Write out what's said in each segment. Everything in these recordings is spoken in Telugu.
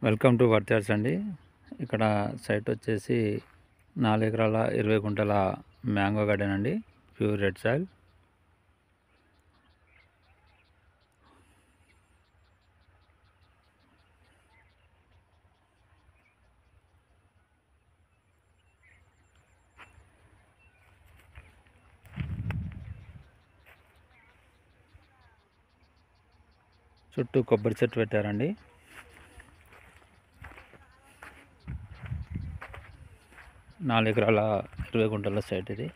వెల్కమ్ టు వర్చర్స్ అండి. ఇక్కడ సైట్ వచ్చేసి 4 ఎకరాల 20 గుంటల మ్యాంగో గార్డెన్ అండి. Pure red soil. చుట్టూ కొబ్బరి చెట్టు పెట్టారండి. నాలుగు ఎకరాల 20 గుంటల సైట్ ఇది.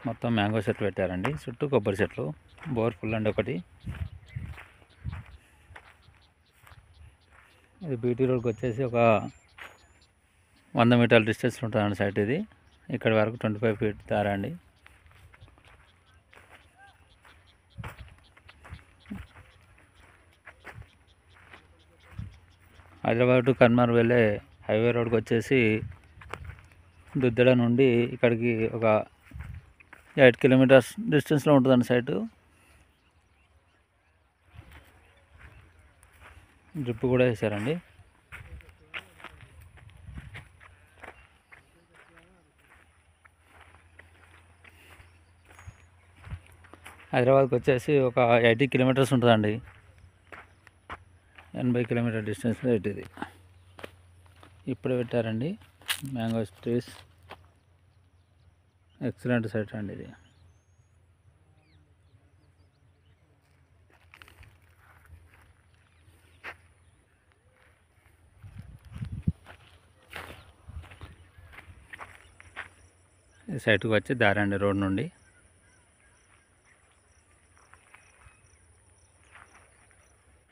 మొత్తం మ్యాంగో చెట్లు పెట్టారండి. చుట్టూ కొబ్బరి చెట్లు. బోర్ ఫుల్ అండి ఒకటి. ఇది బీటీ రోడ్కి వచ్చేసి ఒక 100 మీటర్ల డిస్టెన్స్లో ఉంటుందండి సైట్ ఇది. ఇక్కడ వరకు 25 ఫీట్ దారా అండి. హైదరాబాద్ టు కన్మార్ వెళ్ళే హైవే రోడ్కి వచ్చేసి దుద్దెడ నుండి ఇక్కడికి ఒక 8 కిలోమీటర్స్ డిస్టెన్స్లో ఉంటుందండి సైటు. డ్రిప్ కూడా వేసారండి. హైదరాబాద్కి వచ్చేసి ఒక 80 కిలోమీటర్స్ ఉంటుందండి. 80 కిలోమీటర్ డిస్టెన్స్లో ఇది ఇప్పుడే పెట్టారండి. మ్యాంగో ట్రీస్ ఎక్సలెంట్ సైట్ అండి ఇది. ఈ సైట్కి వచ్చి దారి అండి రోడ్ నుండి.